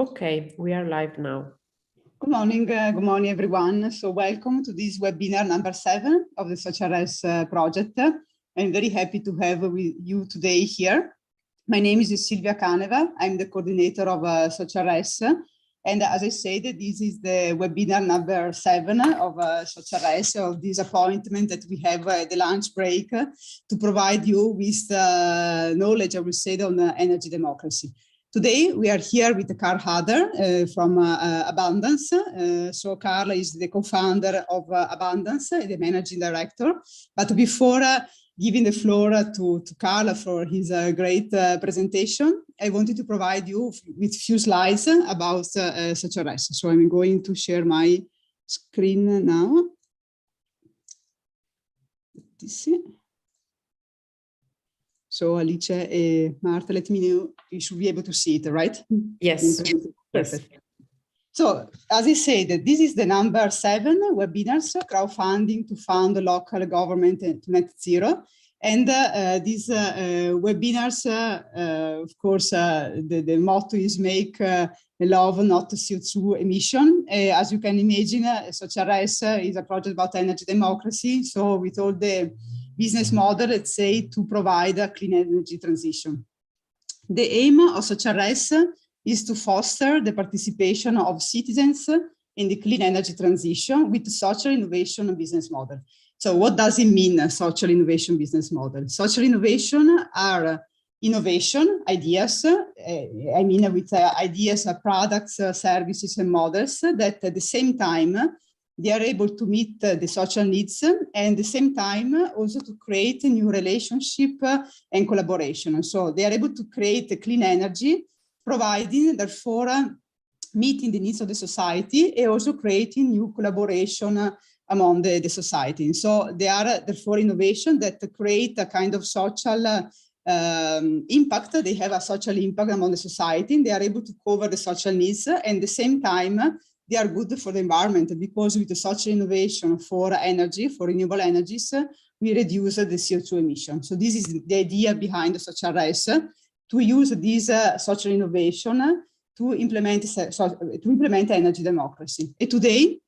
Okay, we are live now. Good morning, everyone. So welcome to this webinar number 7 of the SocialRES project. I'm very happy to have with you today here. My name is Silvia Caneva. I'm the coordinator of SocialRES. And as I said, this is the webinar number 7 of SocialRES, of this appointment that we have at the lunch break to provide you with knowledge, I will say, on energy democracy. Today, we are here with Carl Hader from Abundance. So Carl is the co-founder of Abundance, the managing director. But before giving the floor to Carl for his great presentation, I wanted to provide you with a few slides about SocialRES. So I'm going to share my screen now. So Alice and Marta, let me know, you should be able to see it, right? Yes. Perfect. Yes. So as I said, this is the number 7 webinars, crowdfunding to fund the local government to net zero. And these webinars, of course, the motto is make love, not CO2 emission. As you can imagine, SocialRES is a project about energy democracy. So with all the business model, let's say, to provide a clean energy transition. The aim of SocialRES is to foster the participation of citizens in the clean energy transition with social innovation business model. So what does it mean, social innovation business model? Social innovation are innovation, ideas, I mean with ideas, products, services and models that at the same time they are able to meet the social needs and at the same time also to create a new relationship and collaboration. So they are able to create a clean energy, providing therefore meeting the needs of the society and also creating new collaboration among the society. So they are therefore innovation that create a kind of social impact. They have a social impact among the society and they are able to cover the social needs and at the same time they are good for the environment because with the social innovation for energy, for renewable energies, we reduce the CO2 emission. So this is the idea behind the SocialRES, to use this social innovation to implement energy democracy. And today,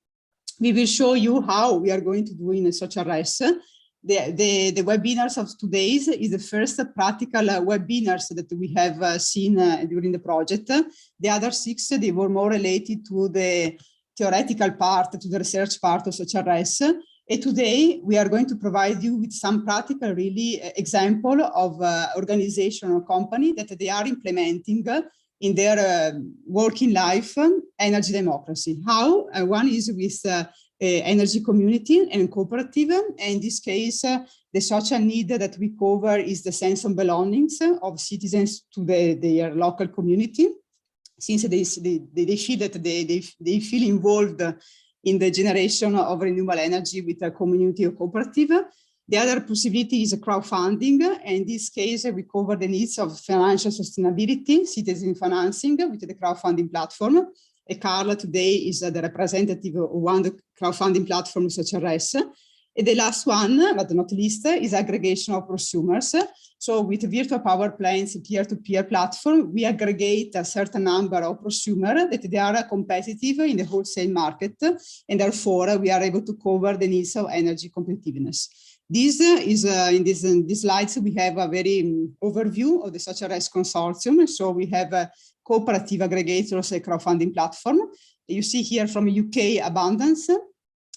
we will show you how we are going to do in SocialRES. The webinars of today is the first practical webinars that we have seen during the project. The other 6, they were more related to the theoretical part, to the research part of SocialRES. And today we are going to provide you with some practical really example of organization or company that they are implementing in their working life energy democracy. How? One is with energy community and cooperative. And in this case, the social need that we cover is the sense of belongings of citizens to their local community, since they feel that they feel involved in the generation of renewable energy with a community or cooperative. The other possibility is crowdfunding. And in this case, we cover the needs of financial sustainability, citizen financing with the crowdfunding platform. And Carla today is the representative of one of the crowdfunding platforms, SocialRES. And the last one, but not least, is aggregation of prosumers. So with virtual power plants, peer-to-peer platform, we aggregate a certain number of prosumers that they are competitive in the wholesale market, and therefore we are able to cover the needs of energy competitiveness. This is in these slides we have a very overview of the SocialRES consortium. So we have cooperative aggregators, a crowdfunding platform. You see here from UK Abundance,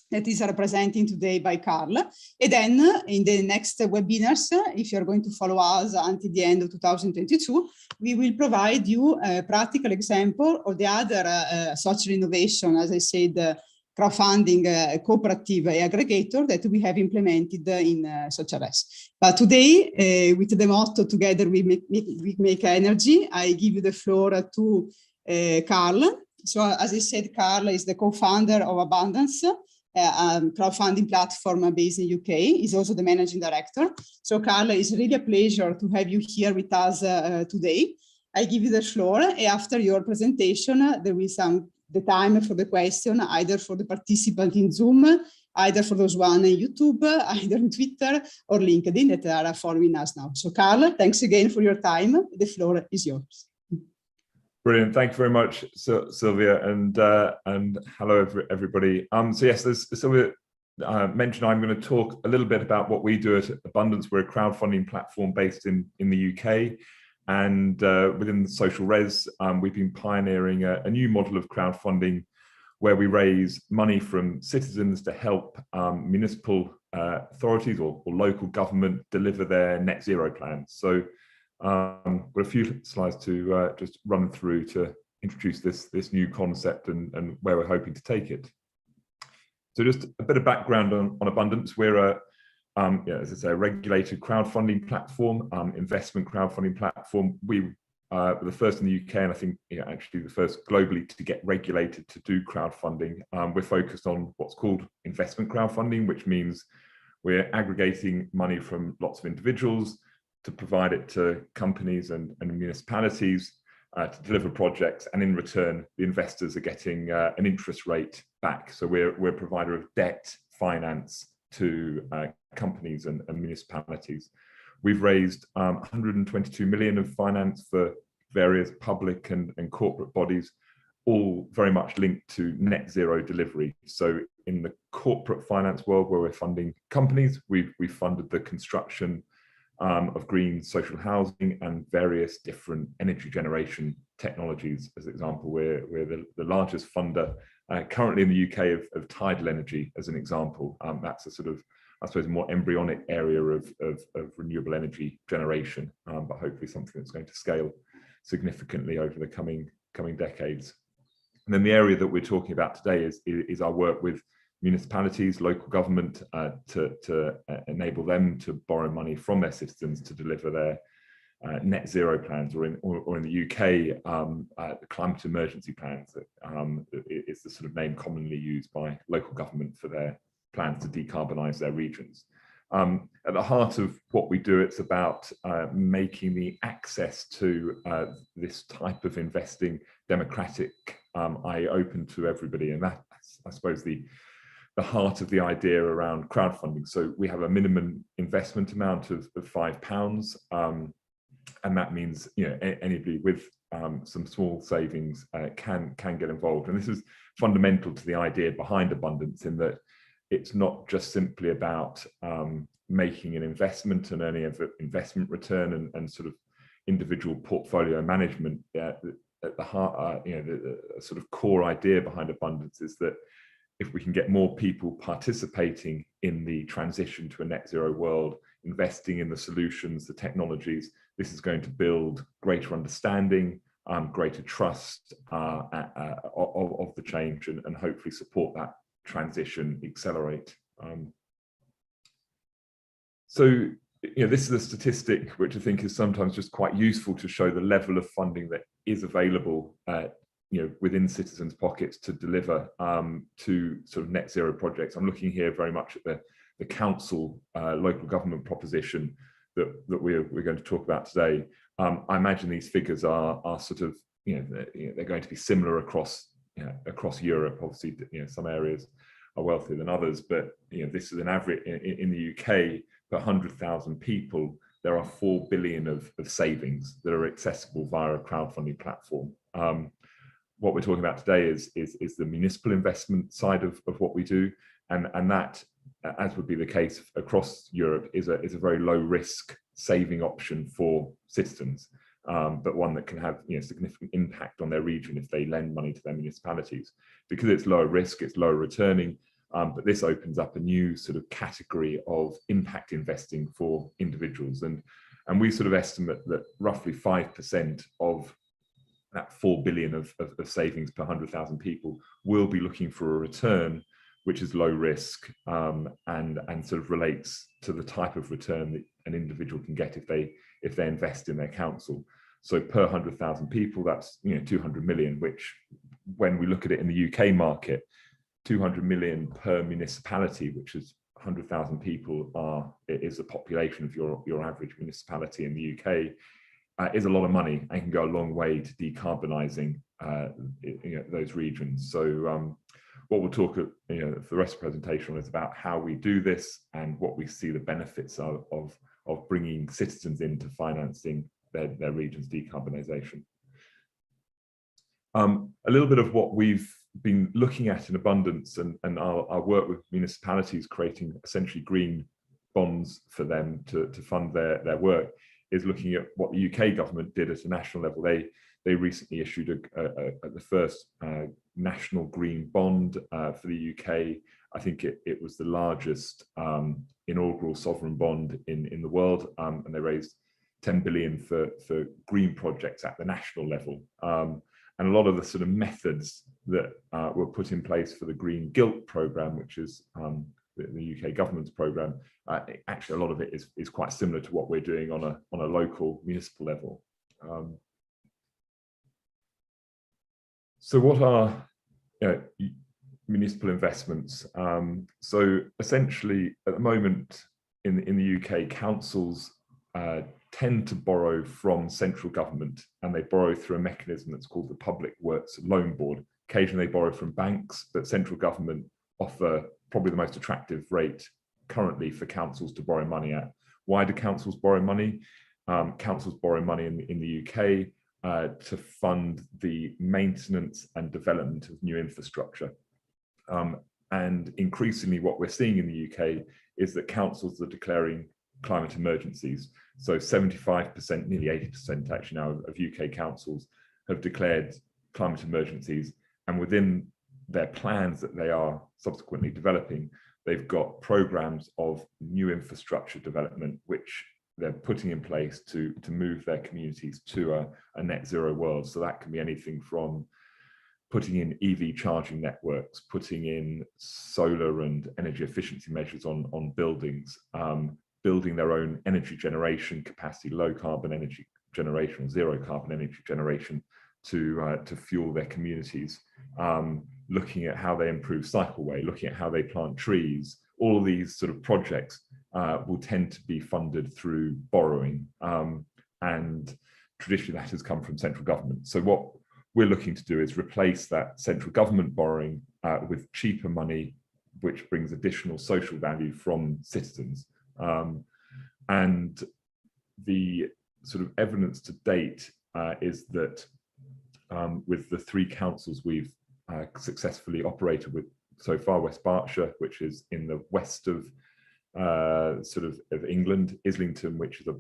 that is represented today by Carl. And then in the next webinars, if you're going to follow us until the end of 2022, we will provide you a practical example of the other social innovation, as I said, crowdfunding, cooperative aggregator that we have implemented in SocialRES. But today, with the motto, together we make energy, I give you the floor to Carl. So as I said, Carl is the co-founder of Abundance, crowdfunding platform based in UK. He's also the managing director. So Carl, it's really a pleasure to have you here with us today. I give you the floor. After your presentation, there will be the time for the question, either for the participant in Zoom, either for those one on YouTube, either on Twitter or LinkedIn that are following us now. So Carl, thanks again for your time. The floor is yours. Brilliant. Thank you very much, Sylvia, and hello, everybody. So yes, as Sylvia mentioned, I'm going to talk a little bit about what we do at Abundance. We're a crowdfunding platform based in the UK, and within the SocialRES, we've been pioneering a new model of crowdfunding where we raise money from citizens to help municipal authorities or local government deliver their net zero plans. So got a few slides to just run through to introduce this new concept and where we're hoping to take it. So just a bit of background on Abundance. We're a, as I say, a regulated crowdfunding platform, investment crowdfunding platform. We were the first in the UK, and I think actually the first globally to get regulated to do crowdfunding. We're focused on what's called investment crowdfunding, which means we're aggregating money from lots of individuals to provide it to companies and municipalities to deliver projects, and in return, the investors are getting an interest rate back. So we're a provider of debt finance to companies and municipalities. We've raised 122 million of finance for various public and corporate bodies, all very much linked to net zero delivery. So in the corporate finance world, where we're funding companies, we've funded the construction of green social housing and various different energy generation technologies. As an example, we're the largest funder currently in the UK of tidal energy, as an example. That's a sort of, I suppose, more embryonic area of renewable energy generation, but hopefully something that's going to scale significantly over the coming decades. And then the area that we're talking about today is our work with municipalities, local government, to enable them to borrow money from their citizens to deliver their net zero plans, or in the UK, the climate emergency plans. That is the sort of name commonly used by local government for their plans to decarbonise their regions. At the heart of what we do, it's about making the access to this type of investing democratic, open to everybody, and that's, I suppose, the heart of the idea around crowdfunding. So we have a minimum investment amount of £5, and that means anybody with some small savings can get involved. And this is fundamental to the idea behind Abundance, in that it's not just simply about making an investment and earning an investment return and sort of individual portfolio management. At the heart, the sort of core idea behind Abundance is that if we can get more people participating in the transition to a net zero world, investing in the solutions, the technologies, this is going to build greater understanding, greater trust of the change, and hopefully support that transition accelerate. So this is a statistic which I think is sometimes just quite useful to show the level of funding that is available within citizens' pockets to deliver to sort of net zero projects. I'm looking here very much at the council local government proposition that we're going to talk about today. I imagine these figures are sort of they're going to be similar across Europe. Obviously, some areas are wealthier than others, but this is an average in the UK per 100,000 people. There are 4 billion of savings that are accessible via a crowdfunding platform. What we're talking about today is the municipal investment side of what we do, and that, as would be the case across Europe, is a very low risk saving option for citizens, but one that can have significant impact on their region if they lend money to their municipalities. Because it's lower risk, it's lower returning, but this opens up a new sort of category of impact investing for individuals, and we sort of estimate that roughly 5% of that 4 billion of savings per 100,000 people will be looking for a return which is low risk, and sort of relates to the type of return that an individual can get if they invest in their council. So per 100,000 people, that's 200 million, which, when we look at it in the UK market, 200 million per municipality, which is 100,000 people is the population of your average municipality in the UK, is a lot of money and can go a long way to decarbonising those regions. So what we'll talk for the rest of the presentation is about how we do this and what we see the benefits of bringing citizens into financing their region's decarbonisation. A little bit of what we've been looking at in Abundance and our work with municipalities creating essentially green bonds for them to fund their work is looking at what the UK government did at a national level. They recently issued the first national green bond for the UK. I think it was the largest inaugural sovereign bond in the world, and they raised 10 billion for green projects at the national level. And a lot of the sort of methods that were put in place for the Green Gilt programme, which is the UK government's programme, actually a lot of it is quite similar to what we're doing on a local municipal level. So what are municipal investments? So essentially at the moment in the UK, councils tend to borrow from central government, and they borrow through a mechanism that's called the Public Works Loan Board. Occasionally they borrow from banks, but central government offer probably the most attractive rate currently for councils to borrow money at. Why do councils borrow money? Councils borrow money in the UK to fund the maintenance and development of new infrastructure. And increasingly what we're seeing in the UK is that councils are declaring climate emergencies. So 75%, nearly 80% actually now of UK councils have declared climate emergencies, and within their plans that they are subsequently developing, they've got programs of new infrastructure development which they're putting in place to move their communities to a net zero world. So that can be anything from putting in EV charging networks, putting in solar and energy efficiency measures on buildings, building their own energy generation capacity, low carbon energy generation, zero carbon energy generation to fuel their communities, looking at how they improve cycleway, looking at how they plant trees. All of these sort of projects will tend to be funded through borrowing, and traditionally that has come from central government. So what we're looking to do is replace that central government borrowing with cheaper money, which brings additional social value from citizens. And the sort of evidence to date is that with the 3 councils we've successfully operated with so far, West Berkshire, which is in the west of England, Islington, which is a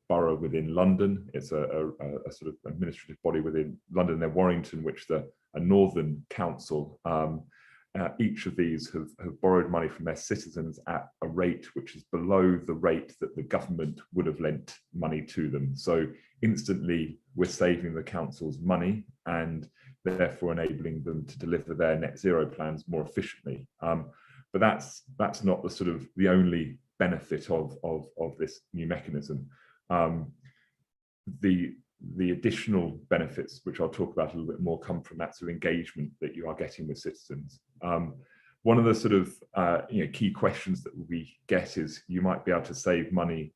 borough within London, it's a sort of administrative body within London, then Warrington, which is a northern council. Each of these have borrowed money from their citizens at a rate which is below the rate that the government would have lent money to them. So instantly we're saving the councils money and therefore enabling them to deliver their net zero plans more efficiently. But that's not the sort of the only benefit of this new mechanism. The additional benefits, which I'll talk about a little bit more, come from that sort of engagement that you are getting with citizens. One of the sort of key questions that we get is you might be able to save money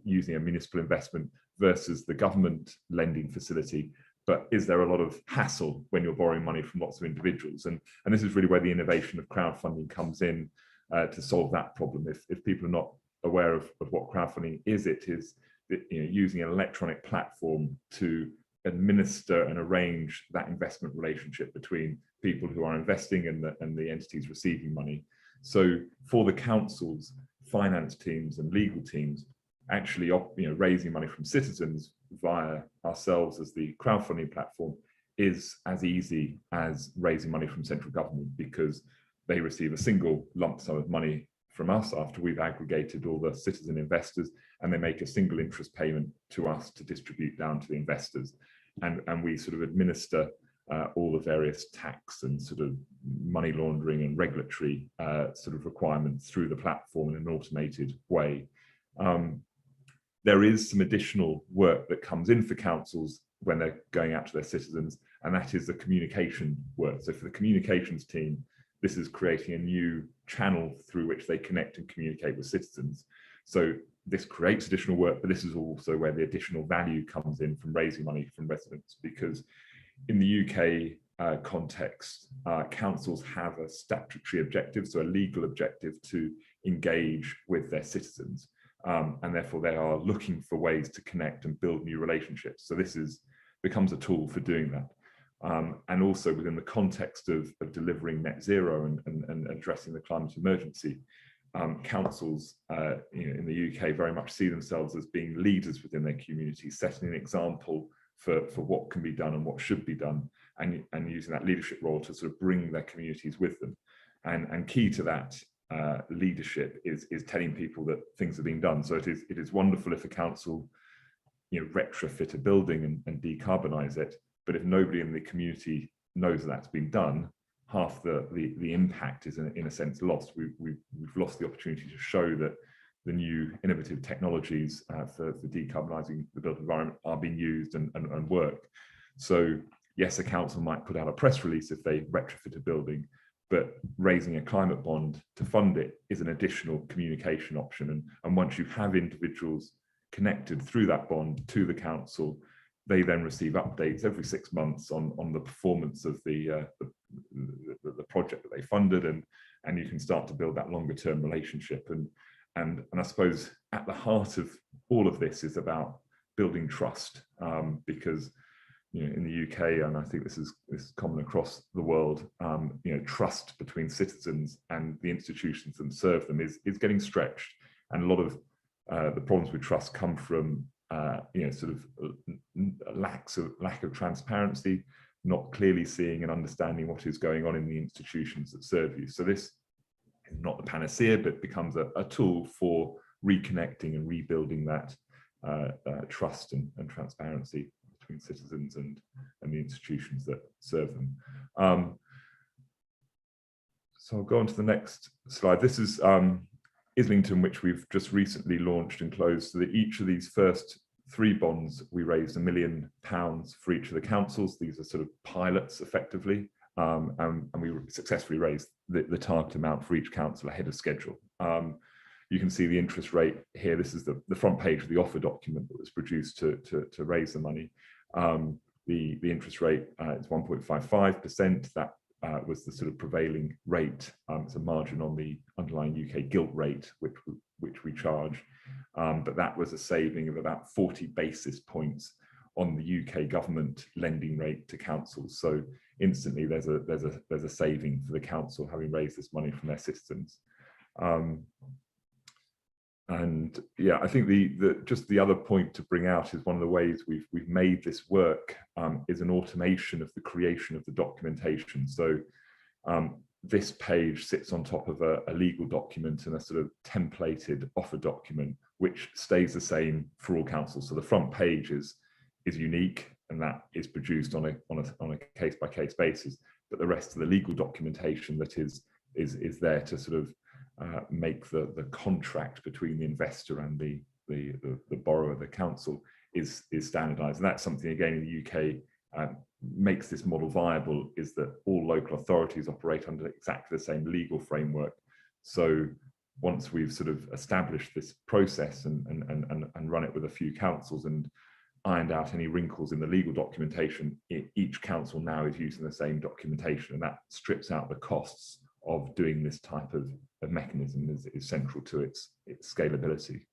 using a municipal investment versus the government lending facility, but is there a lot of hassle when you're borrowing money from lots of individuals? And this is really where the innovation of crowdfunding comes in to solve that problem. If people are not aware of what crowdfunding is, it is using an electronic platform to administer and arrange that investment relationship between people who are investing and the entities receiving money. So for the councils, finance teams and legal teams, actually raising money from citizens via ourselves as the crowdfunding platform is as easy as raising money from central government, because they receive a single lump sum of money from us after we've aggregated all the citizen investors, and they make a single interest payment to us to distribute down to the investors. And we sort of administer all the various tax and sort of money laundering and regulatory sort of requirements through the platform in an automated way. There is some additional work that comes in for councils when they're going out to their citizens, and that is the communication work. So for the communications team, this is creating a new channel through which they connect and communicate with citizens. So this creates additional work, but this is also where the additional value comes in from raising money from residents, because in the UK context, councils have a statutory objective, so a legal objective to engage with their citizens. And therefore they are looking for ways to connect and build new relationships. So this is becomes a tool for doing that. And also within the context of delivering net zero and addressing the climate emergency, councils in the UK very much see themselves as being leaders within their communities, setting an example for what can be done and what should be done, and using that leadership role to sort of bring their communities with them. And key to that leadership is telling people that things are being done. So it is wonderful if a council retrofit a building and decarbonise it, but if nobody in the community knows that that's been done, half the impact is in a sense lost. We've lost the opportunity to show that the new innovative technologies for decarbonising the built environment are being used and work. So yes, a council might put out a press release if they retrofit a building, but raising a climate bond to fund it is an additional communication option. And once you have individuals connected through that bond to the council, they then receive updates every 6 months on the performance of the project that they funded, and you can start to build that longer term relationship. And I suppose at the heart of all of this is about building trust, because in the UK, and I think this is common across the world, trust between citizens and the institutions that serve them is getting stretched, and a lot of the problems with trust come from sort of lack of transparency, not clearly seeing and understanding what is going on in the institutions that serve you. So this is not the panacea, but becomes a tool for reconnecting and rebuilding that trust and transparency between citizens and the institutions that serve them. So I'll go on to the next slide. This is Islington, which we've just recently launched and closed, so that each of these first 3 bonds, we raised £1 million for each of the councils. These are sort of pilots effectively, and we successfully raised the target amount for each council ahead of schedule. You can see the interest rate here. This is the front page of the offer document that was produced to raise the money. The interest rate is 1.55%. That was the sort of prevailing rate. It's a margin on the underlying UK gilt rate, which we charge, but that was a saving of about 40 basis points on the UK government lending rate to councils. So instantly, there's a saving for the council having raised this money from their citizens. And yeah, I think just the other point to bring out is one of the ways we've made this work is an automation of the creation of the documentation. So this page sits on top of a legal document and a sort of templated offer document, which stays the same for all councils. So the front page is unique, and that is produced on a case-by-case basis. But the rest of the legal documentation that is there to sort of make the contract between the investor and the borrower, the council, is standardized. And that's something, again, in the UK makes this model viable, is that all local authorities operate under exactly the same legal framework. So once we've sort of established this process and run it with a few councils and ironed out any wrinkles in the legal documentation, each council now is using the same documentation, and that strips out the costs of doing this type of mechanism, is central to its scalability.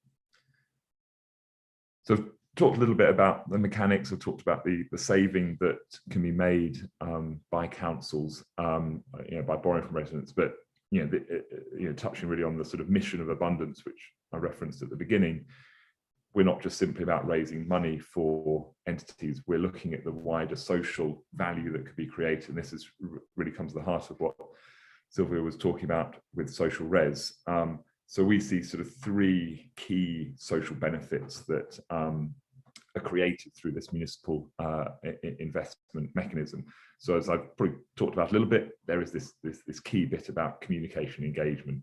So I've talked a little bit about the mechanics. I've talked about the saving that can be made by councils, by borrowing from residents, but touching really on the sort of mission of abundance, which I referenced at the beginning. We're not just simply about raising money for entities. We're looking at the wider social value that could be created. And this really comes to the heart of what Sylvia was talking about with SocialRES. So we see sort of 3 key social benefits that are created through this municipal investment mechanism. So as I've probably talked about a little bit, there is this key bit about communication engagement,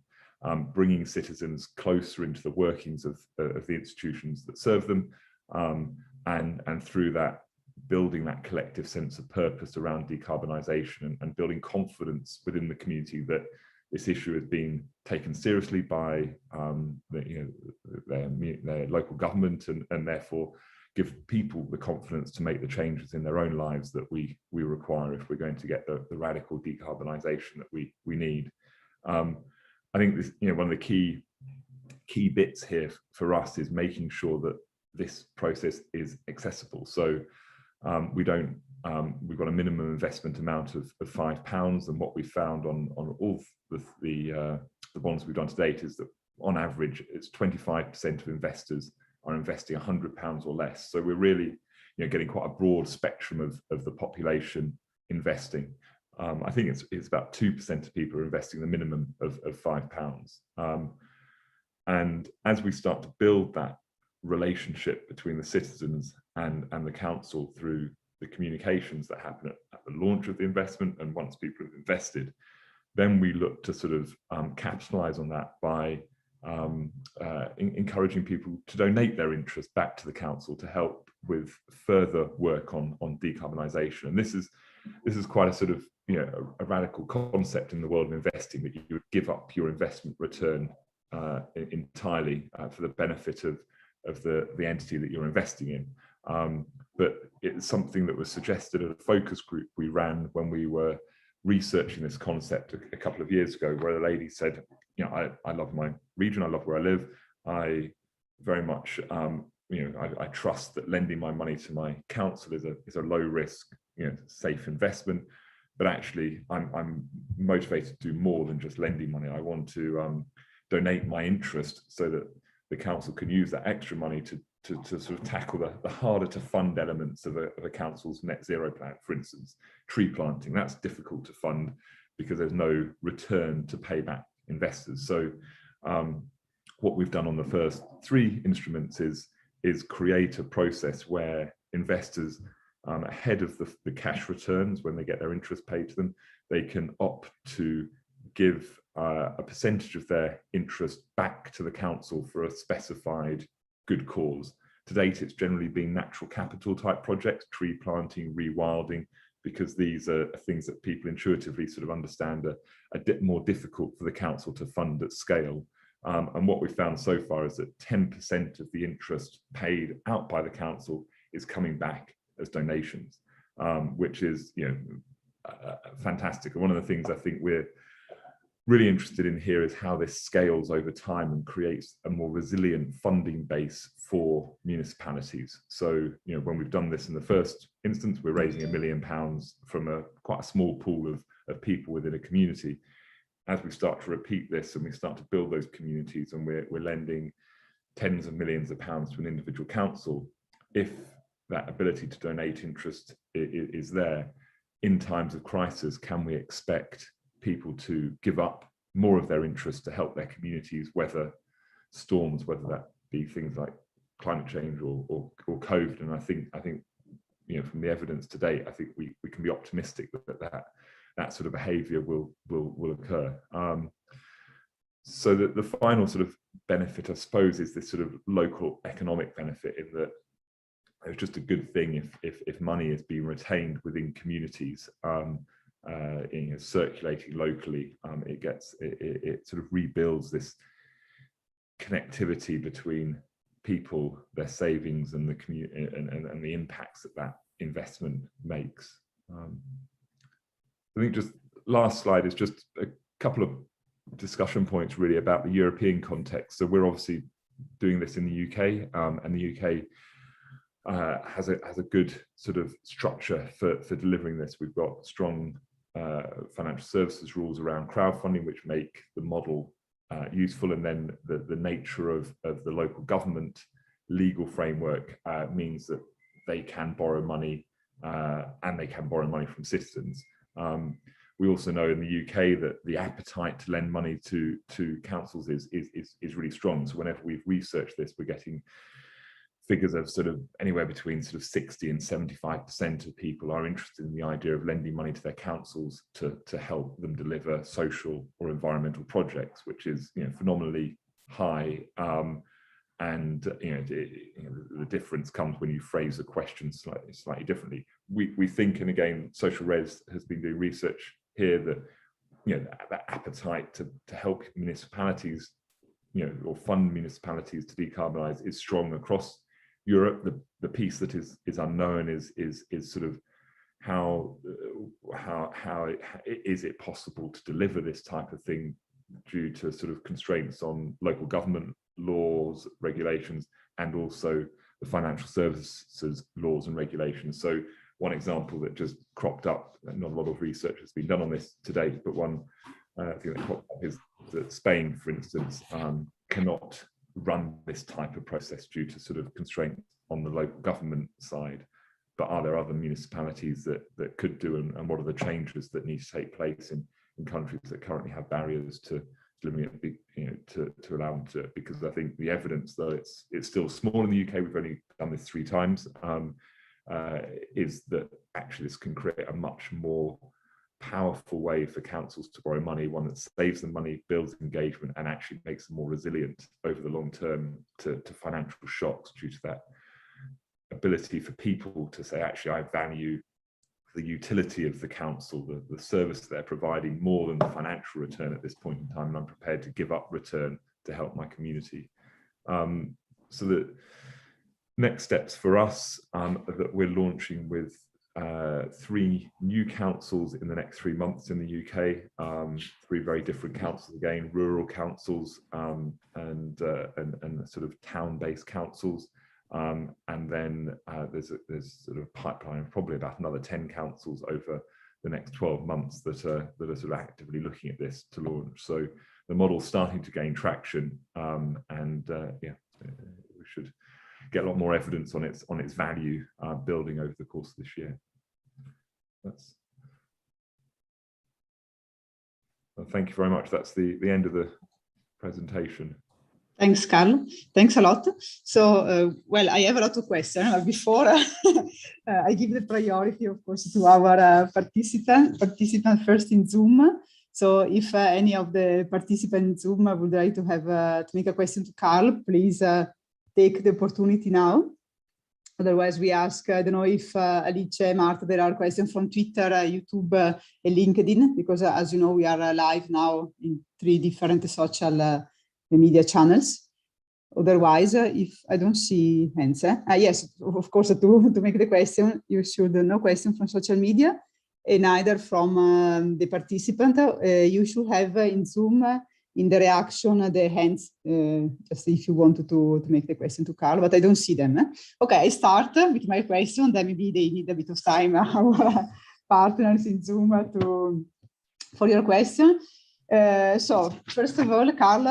bringing citizens closer into the workings of the institutions that serve them, and through that, building that collective sense of purpose around decarbonisation and building confidence within the community that this issue is being taken seriously by their local government, and therefore give people the confidence to make the changes in their own lives that we require if we're going to get the radical decarbonisation that we need. I think this, one of the key bits here for us is making sure that this process is accessible. So We don't. We've got a minimum investment amount of £5, and what we found on all the bonds we've done to date is that on average it's 25% of investors are investing £100 or less. So we're really, getting quite a broad spectrum of the population investing. I think it's about 2% of people are investing the minimum of £5. And as we start to build that relationship between the citizens and the council through the communications that happen at the launch of the investment, and once people have invested, then we look to sort of capitalize on that by encouraging people to donate their interest back to the council to help with further work on decarbonisation. And this is quite a sort of a radical concept in the world of investing, that you would give up your investment return entirely for the benefit of the entity that you're investing in. But it's something that was suggested at a focus group we ran when we were researching this concept a couple of years ago, where a lady said, I love my region, I love where I live, I very much I trust that lending my money to my council is a low risk, safe investment, but actually I'm motivated to do more than just lending money. I want to donate my interest so that the council can use that extra money to sort of tackle the harder to fund elements of a council's net zero plan. For instance, tree planting, that's difficult to fund because there's no return to pay back investors. So what we've done on the first 3 instruments is create a process where investors, ahead of the cash returns, when they get their interest paid to them, they can opt to give a percentage of their interest back to the council for a specified good cause. To date, it's generally been natural capital type projects, tree planting, rewilding, because these are things that people intuitively sort of understand are a bit more difficult for the council to fund at scale. And what we've found so far is that 10% of the interest paid out by the council is coming back as donations, which is fantastic. And one of the things I think we're really interested in here is how this scales over time and creates a more resilient funding base for municipalities. So, when we've done this in the first instance, we're raising £1 million from quite a small pool of people within a community. As we start to repeat this and we start to build those communities, and we're lending tens of millions of pounds to an individual council, if that ability to donate interest is there, in times of crisis, can we expect people to give up more of their interest to help their communities weather storms, whether that be things like climate change or COVID? And I think from the evidence to date, I think we can be optimistic that sort of behaviour will occur. So that the final sort of benefit, I suppose, is this sort of local economic benefit, in that it's just a good thing if money is being retained within communities, circulating locally. It sort of rebuilds this connectivity between people, their savings, and the community, and the impacts that investment makes. I think just last slide is just a couple of discussion points really about the European context. So we're obviously doing this in the UK, and the UK has a good sort of structure for delivering this. We've got strong financial services rules around crowdfunding, which make the model useful, and then the nature of the local government legal framework means that they can borrow money, and they can borrow money from citizens. We also know in the UK that the appetite to lend money to councils is really strong. So whenever we've researched this, we're getting figures of sort of anywhere between sort of 60 and 75% of people are interested in the idea of lending money to their councils to help them deliver social or environmental projects, which is phenomenally high. And the difference comes when you phrase the question slightly differently. We think, and again, SocialRES has been doing research here, that that appetite to help municipalities, or fund municipalities to decarbonise is strong across Europe. The piece that is unknown is sort of how is it possible to deliver this type of thing due to sort of constraints on local government laws, regulations, and also the financial services laws and regulations. So one example that just cropped up, not a lot of research has been done on this to date, but one thing that cropped up is that Spain, for instance, cannot run this type of process due to sort of constraints on the local government side. But are there other municipalities that could do, and what are the changes that need to take place in countries that currently have barriers to delivering it, you know, to allow them to? Because I think the evidence, though it's still small in the UK, we've only done this 3 times, is that actually this can create a much more powerful way for councils to borrow money, one that saves them money, builds engagement, and actually makes them more resilient over the long term to financial shocks due to that ability for people to say, actually, I value the utility of the council, the service they're providing, more than the financial return at this point in time, and I'm prepared to give up return to help my community. So the next steps for us that we're launching with 3 new councils in the next 3 months in the UK, 3 very different councils again, rural councils and sort of town-based councils. And then there's sort of a pipeline of probably about another 10 councils over the next 12 months that are sort of actively looking at this to launch. So the model's starting to gain traction, and yeah, we should get a lot more evidence on its value building over the course of this year. Well, thank you very much. That's the end of the presentation. Thanks, Carlo. Thanks a lot. So, well, I have a lot of questions. Before I give the priority, of course, to our participant first in Zoom. So if any of the participants in Zoom would like to have to make a question to Carl, please take the opportunity now. Otherwise, we ask, I don't know if Alice, Marta, there are questions from Twitter, YouTube, and LinkedIn, because as you know, we are live now in 3 different social media channels. Otherwise, if I don't see hands, yes, of course, to make the question, you should no question from social media, and neither from the participant. You should have in Zoom, in the reaction, the hands, just if you wanted to make the question to Carl, but I don't see them. Okay, I start with my question, then maybe they need a bit of time, our partners in Zoom, for your question. So first of all, Carl,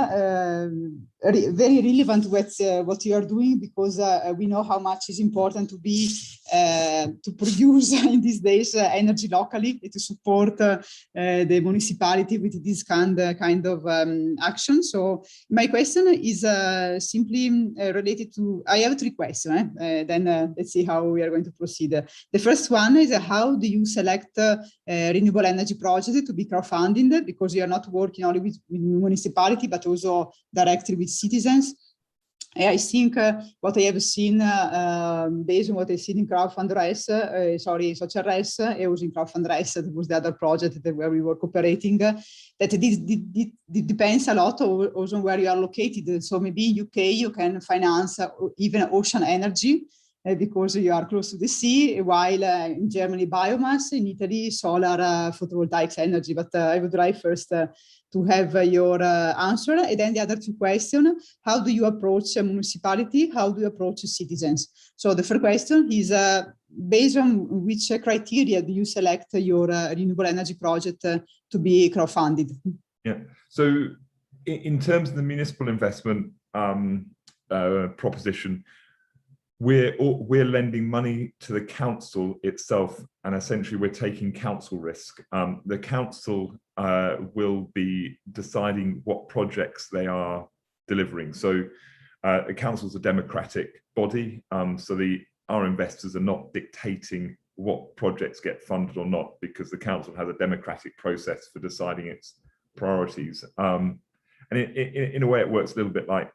very relevant with what you are doing, because we know how much is important to be to produce in these days energy locally, to support the municipality with this kind of action. So my question is simply related to, I have 3 questions, then let's see how we are going to proceed. The first one is how do you select renewable energy projects to be crowdfunded, because you are not working only with municipality, but also directly with citizens. I think what I have seen, based on what I've seen in SocialRES, it was in SocialRES, that was the other project where we were cooperating, that this depends a lot also on where you are located. So maybe in UK, you can finance even ocean energy, because you are close to the sea, while in Germany, biomass, in Italy, solar photovoltaic energy. But I would like first to have your answer. And then the other 2 questions, how do you approach a municipality? How do you approach citizens? So the first question is, based on which criteria do you select your renewable energy project to be crowdfunded? Yeah, so in terms of the municipal investment proposition, we're lending money to the council itself, and essentially we're taking council risk. The council will be deciding what projects they are delivering. So the council's a democratic body, so our investors are not dictating what projects get funded or not, because the council has a democratic process for deciding its priorities. And in a way, it works a little bit like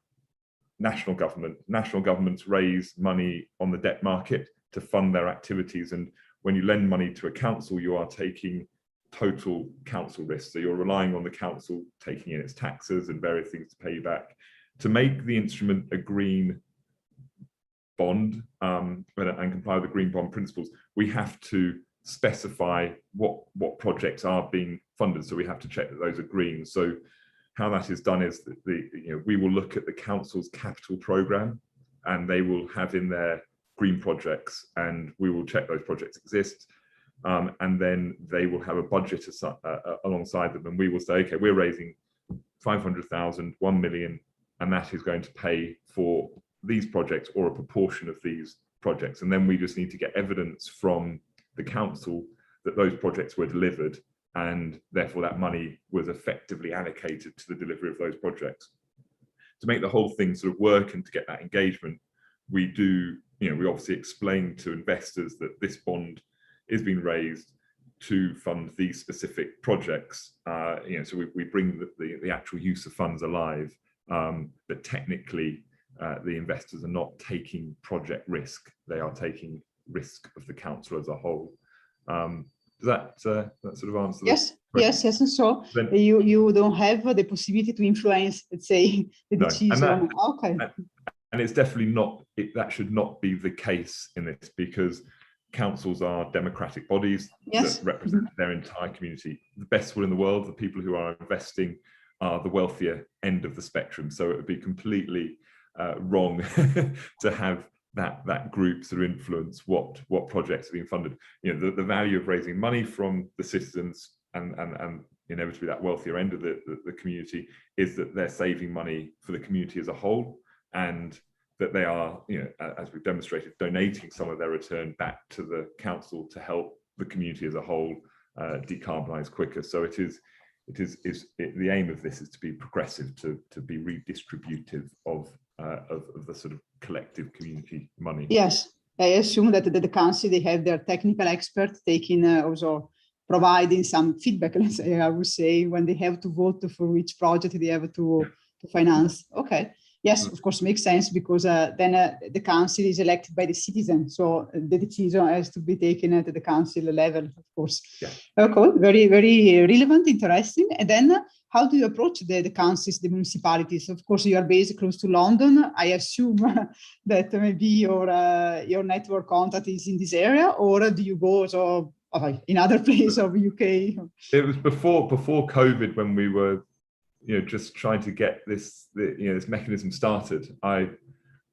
national government. National governments raise money on the debt market to fund their activities, and when you lend money to a council, you are taking total council risk. So you're relying on the council taking in its taxes and various things to pay you back. To make the instrument a green bond and comply with the green bond principles, we have to specify what projects are being funded. So we have to check that those are green. So how that is done is that we will look at the council's capital program, and they will have in their green projects, and we will check those projects exist. And then they will have a budget alongside them, and we will say, okay, we're raising 500,000, 1 million, and that is going to pay for these projects or a proportion of these projects. And then we just need to get evidence from the council that those projects were delivered, and therefore that money was effectively allocated to the delivery of those projects. To make the whole thing sort of work and to get that engagement, we do, we obviously explain to investors that this bond is being raised to fund these specific projects. So we bring the actual use of funds alive, but technically the investors are not taking project risk; they are taking risk of the council as a whole. Does that sort of answer? Yes, yes. And so then, you don't have the possibility to influence, let's say, the decision. Okay. And it's definitely not. That should not be the case in this, because councils are democratic bodies that represent their entire community. The best will in the world, the people who are investing are the wealthier end of the spectrum. So it would be completely wrong to have that group sort of influence what projects are being funded. The value of raising money from the citizens and inevitably that wealthier end of the community is that they're saving money for the community as a whole, and that they are, as we've demonstrated, donating some of their return back to the council to help the community as a whole decarbonise quicker. So the aim of this is to be progressive, to be redistributive of the sort of collective community money. Yes, I assume that the council, they have their technical experts taking also providing some feedback, let's say, I would say, when they have to vote for which project they have to finance. Okay. Yes, of course, makes sense, because then the council is elected by the citizen, so the decision has to be taken at the council level, of course. Yeah. Okay, very, very relevant, interesting. And then how do you approach the councils, the municipalities? Of course, you are based close to London. I assume that maybe your network contact is in this area, or do you go in other places of UK? It was before COVID, when we were just trying to get this mechanism started. I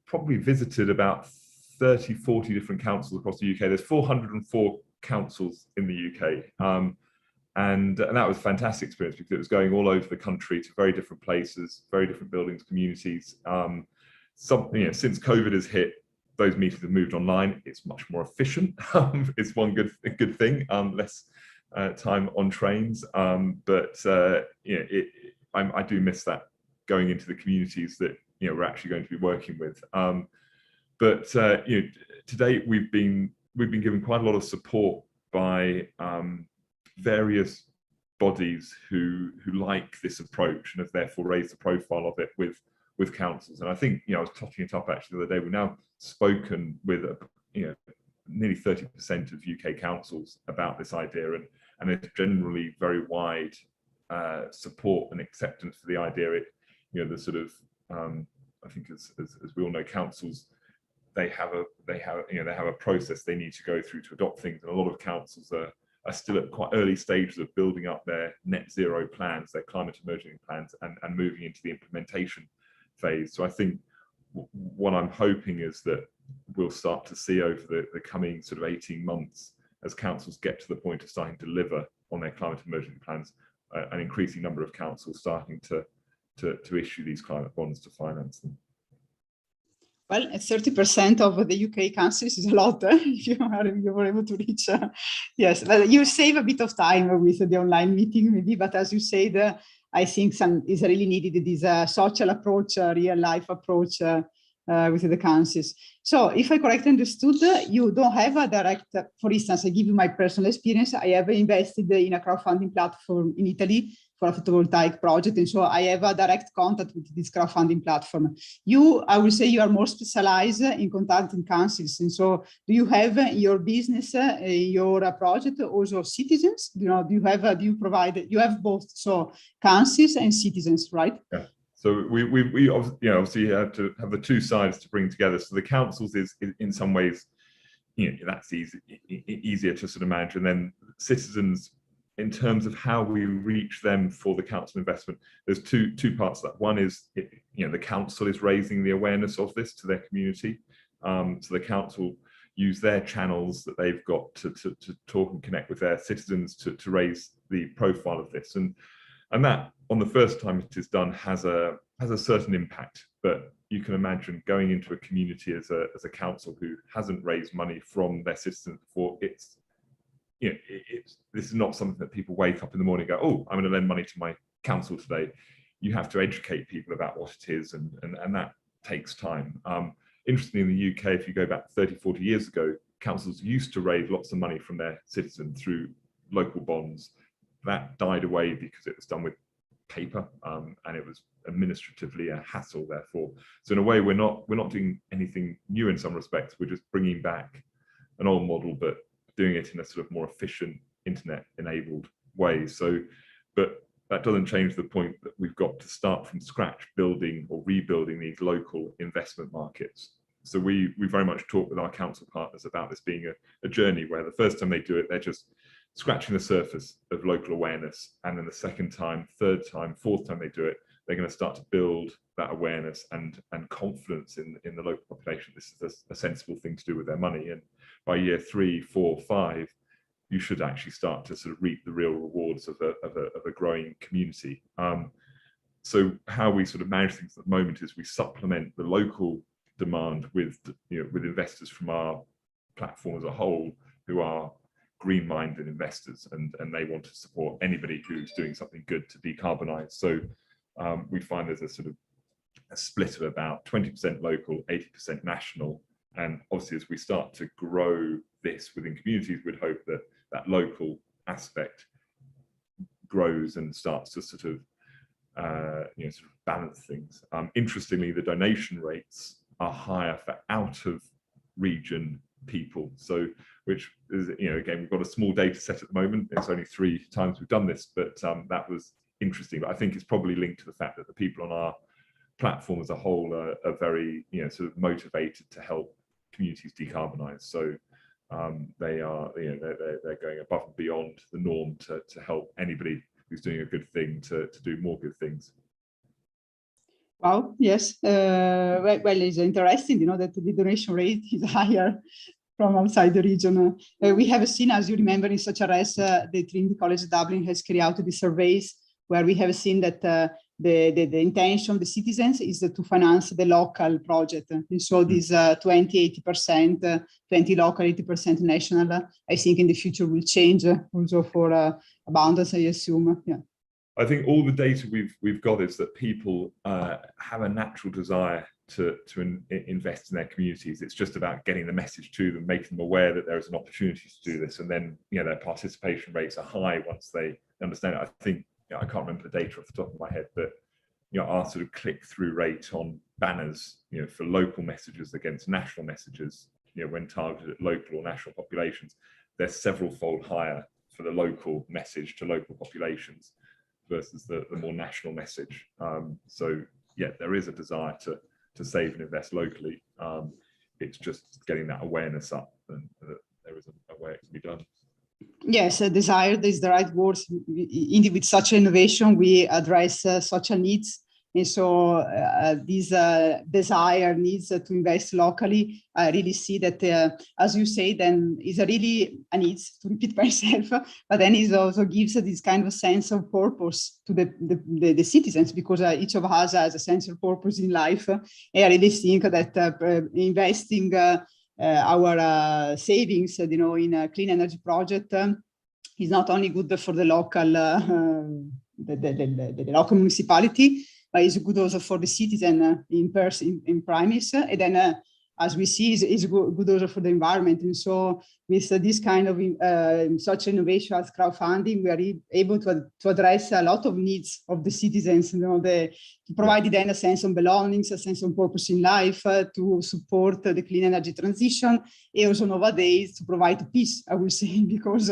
probably visited about 30, 40 different councils across the UK. There's 404 councils in the UK. And that was a fantastic experience, because it was going all over the country to very different places, very different buildings, communities. Since COVID has hit, those meetings have moved online. It's much more efficient. It's one good thing, less time on trains. I do miss that, going into the communities that we're actually going to be working with. To date we've been given quite a lot of support by various bodies who like this approach, and have therefore raised the profile of it with councils. And I think I was touching it up actually the other day. We've now spoken with nearly 30% of UK councils about this idea, and it's generally very wide support and acceptance for the idea. The sort of I think as we all know, councils, they have a process they need to go through to adopt things, and a lot of councils are still at quite early stages of building up their net zero plans, their climate emergency plans, and moving into the implementation phase. So I think what I'm hoping is that we'll start to see over the coming sort of 18 months, as councils get to the point of starting to deliver on their climate emergency plans, an increasing number of councils starting to issue these climate bonds to finance them. Well, 30% of the UK councils is a lot, if you were able to reach. Yes, but you save a bit of time with the online meeting, maybe. But as you said, I think is really needed this social approach, real life approach with the councils. So if I correctly understood, you don't have a direct, for instance, I give you my personal experience. I have invested in a crowdfunding platform in Italy for a photovoltaic project. And so I have a direct contact with this crowdfunding platform. I would say you are more specialized in contacting councils. And so do you have in your business, your project, also citizens? Do you provide, you have both, so councils and citizens, right? Yeah. So we obviously have to have the two sides to bring together. So the councils is in some ways, that's easier to sort of manage, and then citizens in terms of how we reach them for the council investment, there's two parts to that. One is, the council is raising the awareness of this to their community. So the council use their channels that they've got to talk and connect with their citizens to raise the profile of this. And that, on the first time it is done, has a certain impact. But you can imagine going into a community as a council who hasn't raised money from their citizens before. This is not something that people wake up in the morning and go, oh, I'm going to lend money to my council today. You have to educate people about what it is, and that takes time. Interestingly, in the UK, if you go back 30, 40 years ago, councils used to raise lots of money from their citizens through local bonds. That died away because it was done with paper, and it was administratively a hassle, therefore. So in a way, we're not doing anything new in some respects. We're just bringing back an old model, but doing it in a sort of more efficient, internet-enabled way. So, but that doesn't change the point that we've got to start from scratch building or rebuilding these local investment markets. So we very much talk with our council partners about this being a journey where the first time they do it, they're just scratching the surface of local awareness. And then the second time, third time, fourth time they do it, they're going to start to build that awareness and confidence in the local population. This is a sensible thing to do with their money. And by year 3, 4, 5, you should actually start to sort of reap the real rewards of a growing community. So how we sort of manage things at the moment is we supplement the local demand with investors from our platform as a whole, who are green-minded investors, and they want to support anybody who's doing something good to decarbonize. So we find there's a sort of a split of about 20% local, 80% national. And obviously, as we start to grow this within communities, we'd hope that that local aspect grows and starts to sort of balance things. Interestingly, the donation rates are higher for out of region people. So, which is, again, we've got a small data set at the moment. It's only 3 times we've done this, but that was interesting. But I think it's probably linked to the fact that the people on our platform as a whole are very, sort of motivated to help communities decarbonize. So they are, they're going above and beyond the norm to help anybody who's doing a good thing to do more good things. Wow, yes. Well, it's interesting, that the donation rate is higher from outside the region. We have seen, as you remember, in SocialRES, the Trinity College Dublin has carried out the surveys where we have seen that the intention of the citizens is to finance the local project. And so this 20-80%, 20 local, 80% national, I think in the future will change also for abundance, I assume. Yeah. I think all the data we've got is that people have a natural desire to invest in their communities. It's just about getting the message to them, making them aware that there is an opportunity to do this, and then their participation rates are high once they understand it. I think I can't remember the data off the top of my head, but our sort of click-through rate on banners, for local messages against national messages, when targeted at local or national populations, they're several-fold higher for the local message to local populations versus the more national message. So yeah, there is a desire to save and invest locally. It's just getting that awareness up, and there is a way it can be done. Yes, desire is the right word. Indeed, with such innovation, we address social needs. And so this desire needs to invest locally, I really see that, as you say, then is a really a need, to repeat myself, but then it also gives this kind of sense of purpose to the citizens, because each of us has a sense of purpose in life. And I really think that investing our savings, in a clean energy project is not only good for the local, the local municipality, but it's good also for the citizen in premise, and then as we see, is good also for the environment. And so with this kind of such innovation as crowdfunding, we are able to address a lot of needs of the citizens, to provide then a sense of belongings, a sense of purpose in life, to support the clean energy transition, and also nowadays to provide peace, I would say, because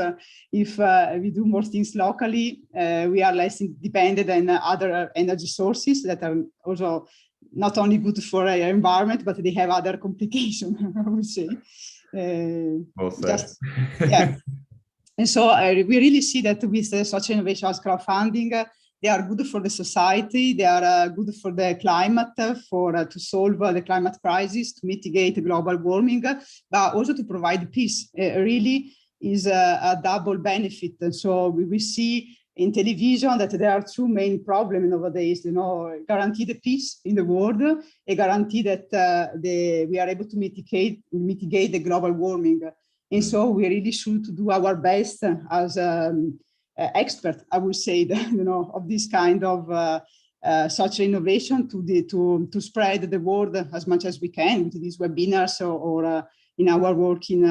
if we do more things locally, we are less dependent on other energy sources that are also not only good for our environment, but they have other complications, I would say. Well said. Yeah. And so we really see that with social innovation as crowdfunding, they are good for the society, they are good for the climate, to solve the climate crisis, to mitigate global warming, but also to provide peace. It really is a double benefit. And so we see in television that there are two main problems nowadays, guarantee the peace in the world, and guarantee that we are able to mitigate the global warming. And so we really should do our best as expert, I would say, of this kind of social innovation to spread the word as much as we can with these webinars or in our working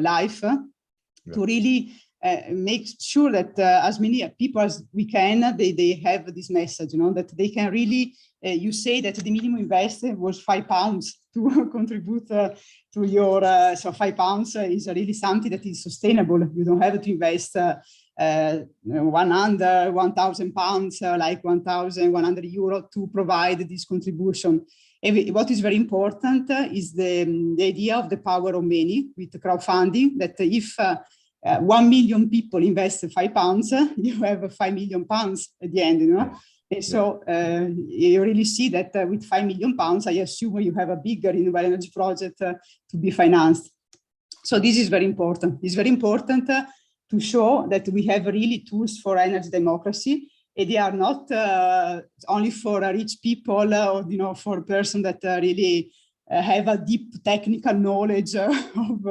life, to really make sure that as many people as we can, they have this message, that they can really, you say that the minimum investment was £5 to contribute to your, so £5 is really something that is sustainable. You don't have to invest £1,000, like €1,100 to provide this contribution. And what is very important is the idea of the power of many with crowdfunding, that if 1 million people invest £5, you have £5 million at the end, And so you really see that with £5 million, I assume you have a bigger renewable energy project to be financed. So this is very important. It's very important to show that we have really tools for energy democracy, and they are not only for rich people or for a person that really have a deep technical knowledge of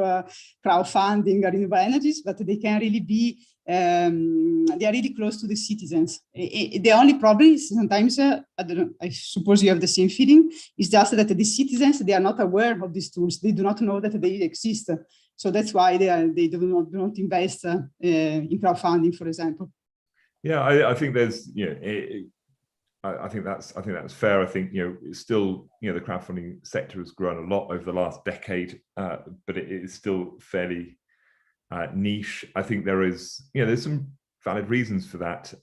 crowdfunding renewable energies, but they can really be, they are really close to the citizens. The only problem is sometimes, I don't know, I suppose you have the same feeling, is just that the citizens, they are not aware of these tools. They do not know that they exist. So that's why they do not invest in crowdfunding, for example. Yeah, I think there's, I think that's fair. I think, it's still, the crowdfunding sector has grown a lot over the last decade, but it is still fairly niche. I think there's some valid reasons for that.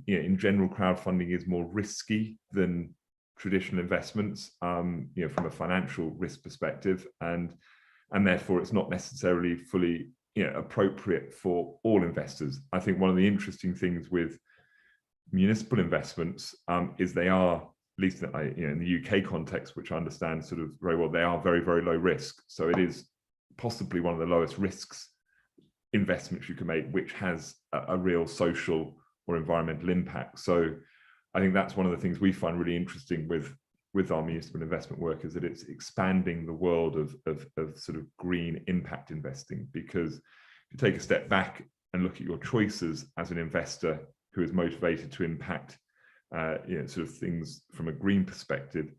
In general, crowdfunding is more risky than traditional investments, from a financial risk perspective, and therefore it's not necessarily fully appropriate for all investors. I think one of the interesting things with municipal investments is they are, at least in the UK context, which I understand sort of very well, they are very, very low risk. So it is possibly one of the lowest risks investments you can make, which has a real social or environmental impact. So I think that's one of the things we find really interesting with our municipal investment work, is that it's expanding the world of sort of green impact investing. Because if you take a step back and look at your choices as an investor who is motivated to impact sort of things from a green perspective,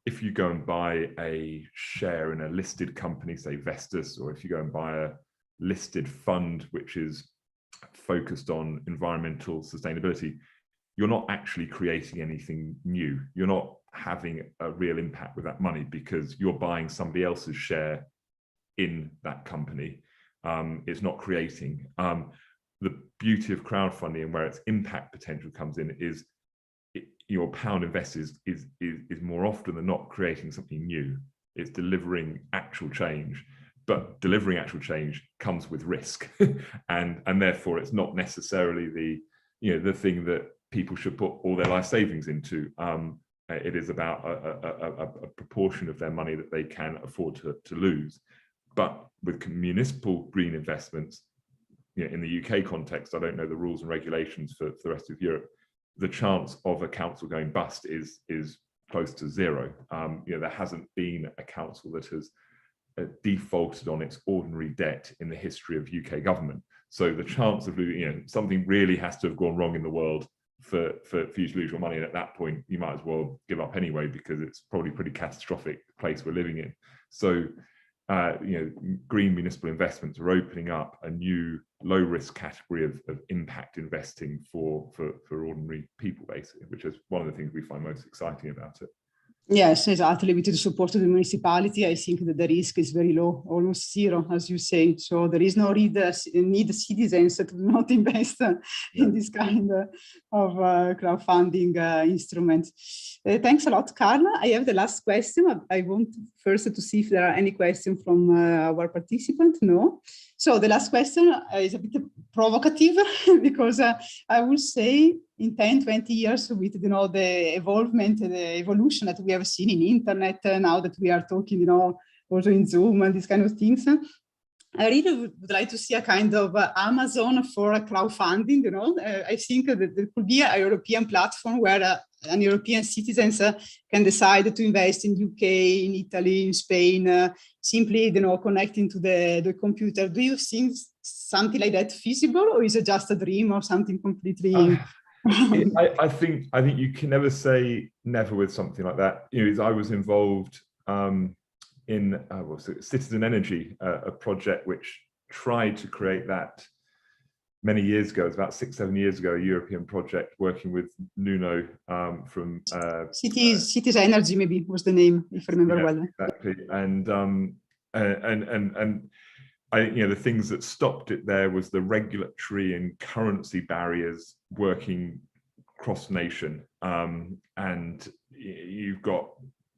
if you go and buy a share in a listed company, say Vestas, or if you go and buy a listed fund which is focused on environmental sustainability, you're not actually creating anything new. You're not having a real impact with that money, because you're buying somebody else's share in that company. It's not creating. The beauty of crowdfunding and where its impact potential comes in is your pound invested is more often than not creating something new. It's delivering actual change, but delivering actual change comes with risk, and therefore it's not necessarily the thing that people should put all their life savings into. It is about a proportion of their money that they can afford to lose. But with municipal green investments, in the UK context, I don't know the rules and regulations for the rest of Europe, the chance of a council going bust is close to zero. There hasn't been a council that has defaulted on its ordinary debt in the history of UK government. So the chance of something really has to have gone wrong in the world for you to lose your money, and at that point you might as well give up anyway, because it's probably a pretty catastrophic place we're living in. So green municipal investments are opening up a new low risk category of impact investing for ordinary people, basically, which is one of the things we find most exciting about it. Yes, exactly. With the support of the municipality, I think that the risk is very low, almost zero, as you say. So there is no need citizens to not invest in this kind of crowdfunding instruments. Thanks a lot, Carla. I have the last question. I want first to see if there are any questions from our participants. No. So the last question is a bit provocative because I would say in 10, 20 years with the evolution that we have seen in internet, now that we are talking, also in Zoom and these kind of things, I really would like to see a kind of Amazon for crowdfunding. I think that there could be a European platform where an European citizens can decide to invest in UK, in Italy, in Spain, simply connecting to the computer. Do you think something like that feasible, or is it just a dream or something completely? I think you can never say never with something like that. I was involved in Citizen Energy, a project which tried to create that many years ago. It was about 6-7 years ago, a European project working with Nuno from Citizen Energy, maybe was the name, if I remember well. Exactly, and the things that stopped it there was the regulatory and currency barriers working cross-nation, and you've got,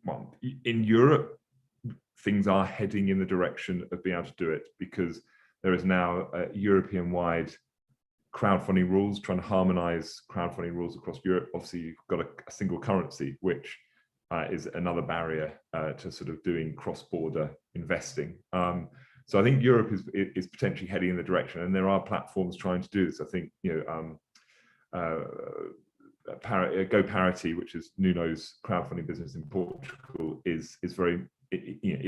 well, in Europe, things are heading in the direction of being able to do it, because there is now European-wide crowdfunding rules, trying to harmonize crowdfunding rules across Europe. Obviously, you've got a single currency, which is another barrier to sort of doing cross-border investing. So I think Europe is potentially heading in the direction, and there are platforms trying to do this. I think Go Parity, which is Nuno's crowdfunding business in Portugal, is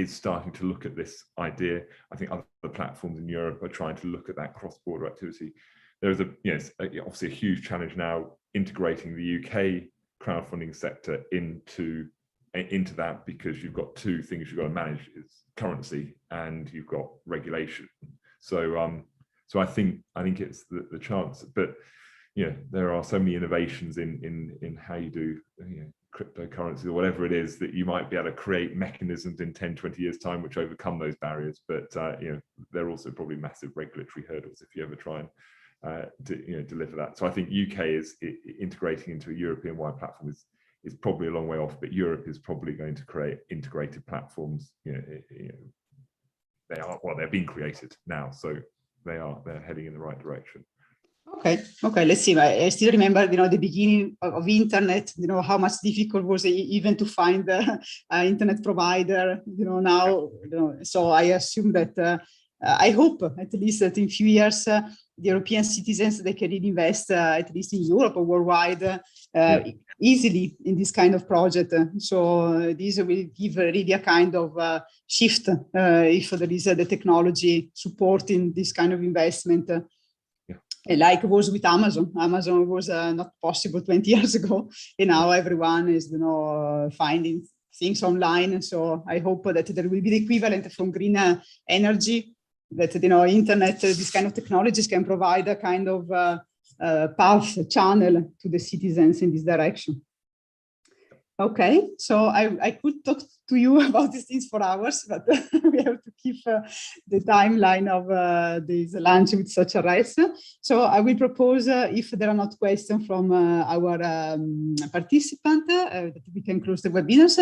starting to look at this idea. I think other platforms in Europe are trying to look at that cross-border activity. There's obviously a huge challenge now integrating the UK crowdfunding sector into that, because you've got two things you've got to manage: is currency and you've got regulation. So I think it's the chance, but there are so many innovations in how you do cryptocurrency or whatever it is, that you might be able to create mechanisms in 10-20 years time which overcome those barriers, but there are also probably massive regulatory hurdles if you ever try and deliver that. So I think UK is integrating into a European-wide platform is probably a long way off, but Europe is probably going to create integrated platforms. They're being created now, so they're heading in the right direction. Okay, let's see. I still remember, the beginning of internet, how much difficult was even to find an internet provider, now, so I assume that, I hope at least that in a few years, the European citizens, they can invest, at least in Europe or worldwide, easily in this kind of project. So this will give really a kind of shift if there is the technology supporting this kind of investment. Like it was with Amazon. Amazon was not possible 20 years ago, and now everyone is, finding things online. And so I hope that there will be the equivalent from green energy, that internet, this kind of technologies can provide a kind of path, channel to the citizens in this direction. Okay, so I could talk to you about these things for hours, but we have to keep the timeline of this lunch with SocialRES. So I will propose, if there are not questions from our participant, that we can close the webinars.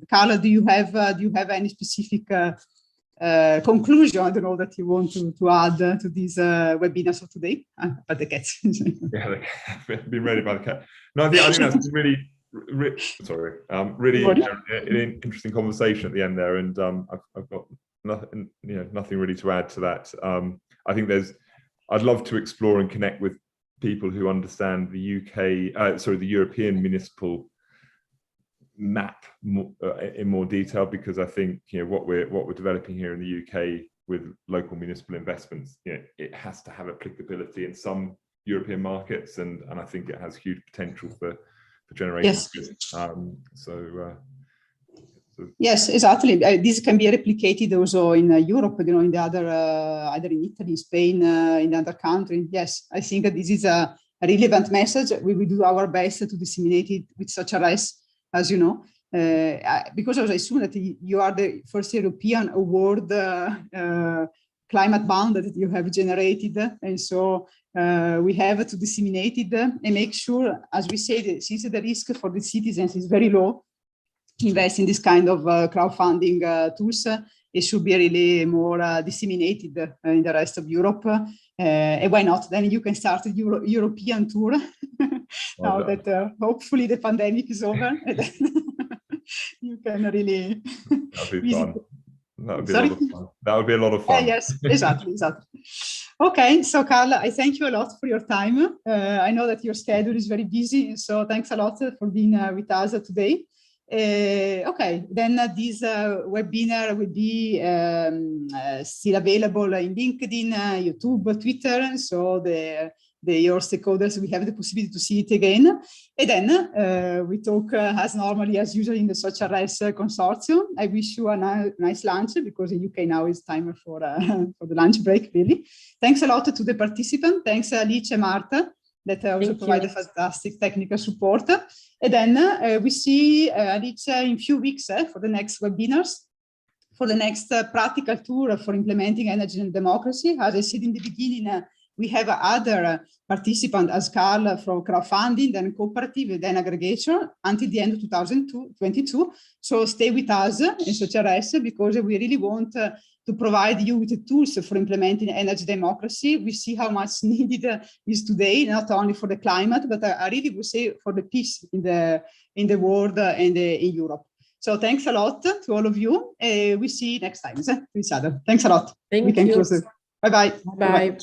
Carla, do you have any specific conclusion, I don't know, that you want to add to this webinar of today? But the cats. Yeah, they've been ready by the cat. No, I think that's really interesting conversation at the end there, and I've got nothing really to add to that. I think I'd love to explore and connect with people who understand the European municipal map in more detail, because I think what we're developing here in the UK with local municipal investments, it has to have applicability in some European markets, and I think it has huge potential for generations. Yes. Yes, exactly. This can be replicated also in Europe, in the other, either in Italy, Spain, in other countries. Yes, I think that this is a relevant message. We will do our best to disseminate it with SocialRES, as you know, because I assume that you are the first European award climate bond that you have generated, and so we have to disseminate it and make sure, as we say, that since the risk for the citizens is very low, invest in this kind of crowdfunding tools. It should be really more disseminated in the rest of Europe. And why not? Then you can start a European tour now that hopefully the pandemic is over. And then you can really that'd be fun. That would be Sorry? a lot of fun. That would be a lot of fun. Yes, exactly. Okay, so Carla, I thank you a lot for your time. I know that your schedule is very busy, so thanks a lot for being with us today. Okay, then this webinar will be still available in LinkedIn, YouTube, Twitter. So your stakeholders will have the possibility to see it again. And then we talk as normally, as usual, in the SocialRES consortium. I wish you a nice lunch, because in UK now is time for the lunch break, really. Thanks a lot to the participants. Thanks, Alice and Marta, that also provided fantastic technical support. And then we see Alice in a few weeks for the next webinars, for the next practical tour for implementing energy and democracy. As I said in the beginning, we have other participants as Carl from crowdfunding, then cooperative, then aggregation until the end of 2022. So stay with us in SocialRES, because we really want to provide you with the tools for implementing energy democracy. We see how much needed is today, not only for the climate, but I really would say for the peace in the world and in Europe. So thanks a lot to all of you. We see you next time to each other. Thanks a lot. Thank you. Bye-bye. Bye.